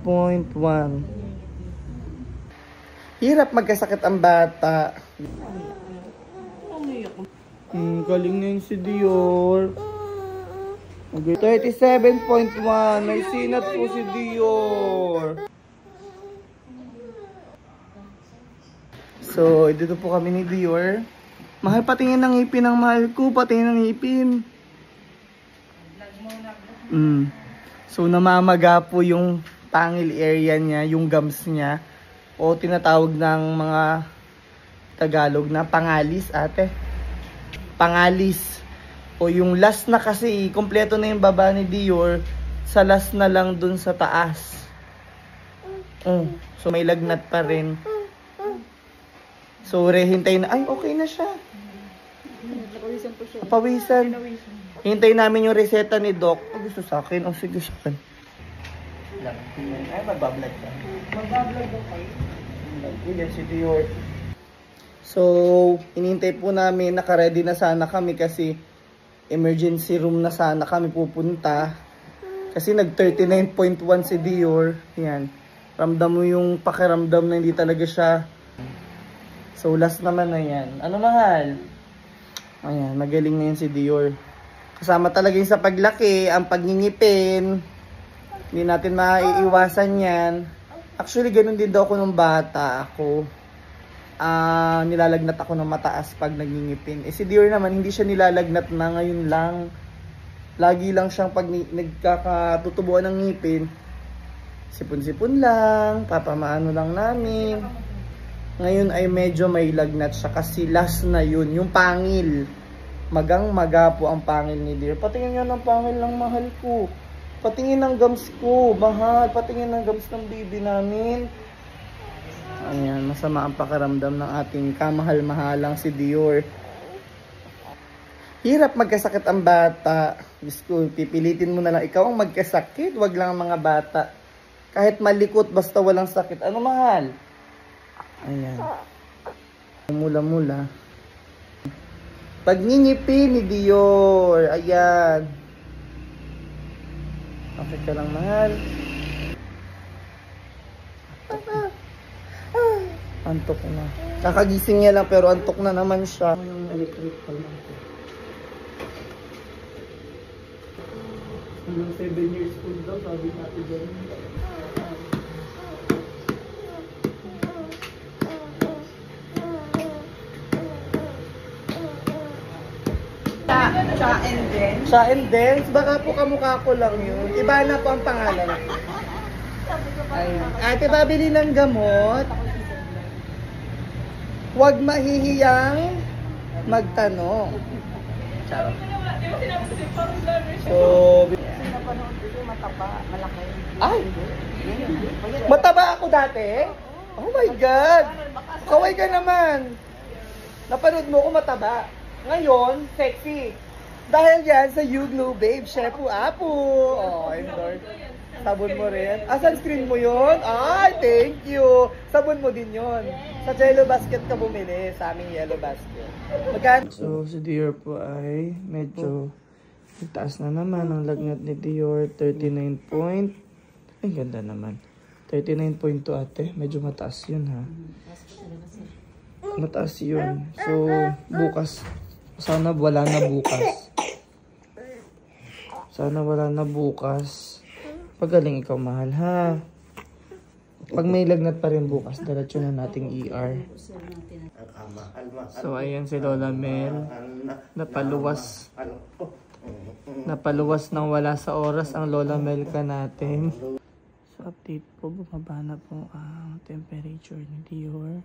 39.1. Hirap magkasakit ang bata. Galing na yun si Dior. Okay. 37.1. May sinat po si Dior. So, dito po kami ni Dior. Mahal, patingin ng ngipin ng mahal ko. Patingin ng ngipin. So, namamaga po yung pangil area niya, yung gums niya. O tinatawag ng mga Tagalog na pangalis, ate. Pangalis. O yung last na kasi, kompleto na yung baba ni Dior. Sa last na lang dun sa taas. So, may lagnat pa rin. So, hintayin na. Ay, okay na siya. Napawisan po siya. Napawisan. Hintayin namin yung reseta ni Doc. Gusto sa akin. Sige sa akin. Ay, magbablog ka. Magbablog daw kayo. Yan si Dior. So, hinintay po namin. Nakaready na sana kami kasi emergency room na sana kami pupunta. Kasi nag 39.1 si Dior. Yan. Ramdam mo yung pakiramdam na hindi talaga siya. So, last naman na yan. Ano, mahal? Ayan, magaling na yan si Dior. Kasama talaga yung sa paglaki, ang pagngingipin. Hindi natin maiiwasan yan. Actually, ganun din daw ako nung bata ako. Nilalagnat ako ng mataas pag nagngingipin. Si Dior naman, hindi siya nilalagnat na ngayon lang. Lagi lang siyang pag nagkakatutubuan ng ngipin. Sipon-sipon lang, papamaano lang namin. Ngayon ay medyo may lagnat siya kasi last na yun, yung pangil. Magang-maga po ang pangil ni Dior. Patingin nyo ng pangil ng mahal ko. Patingin ng gums ko, mahal. Patingin ng gums ng baby namin. Ayan, masama ang pakiramdam ng ating kamahal-mahalang si Dior. Hirap magkasakit ang bata. Diyos ko, pipilitin mo na lang ikaw ang magkasakit. Wag lang ang mga bata. Kahit malikot, basta walang sakit. Ano, mahal? Ayan. Mula-mula. Pagngingipin ni Dior. Ayan. Okay ka lang, mahal. Antok na. Kakagising niya lang pero antok na naman siya. Yung electric pa lang. Hanggang 7 years old daw, sabi natin dyan. Cha and Dance. Cha and Dance? Baka po kamukha ko lang yun. Iba na po ang pangalan. Ayun. Ate, babili ng gamot. Huwag mahihiyang magtanong. Ciao. So, Napanood ko mataba, malaki. ay! Mataba ako dati? Oh my God! Kaway ka naman! Napanood mo ko mataba. Ngayon, sexy. Dahil yan sa You Glow Babe, Shepu Apu. Oh, endorse. Sabon mo rin. Sunscreen mo yun? Ay, thank you. Sabon mo din yun. Sa Yellow Basket ka bumili, sa aming Yellow Basket. Magkano? So, si Dior po ay medyo taas na naman ang lagnat ni Dior. 39 point. Ay, ganda naman. 39.2 ate. Medyo mataas yun, ha? Mataas yun. So, bukas. Sana wala na bukas. Sana wala na bukas. Pagaling ikaw, mahal, ha? Pag may lagnat pa rin bukas, diretso na nating ER. So, ayan si Lola Mel. Napaluwas. Napaluwas nang wala sa oras ang Lola Mel ka natin. So, update po. Bumaba na po ang temperature ni Dior.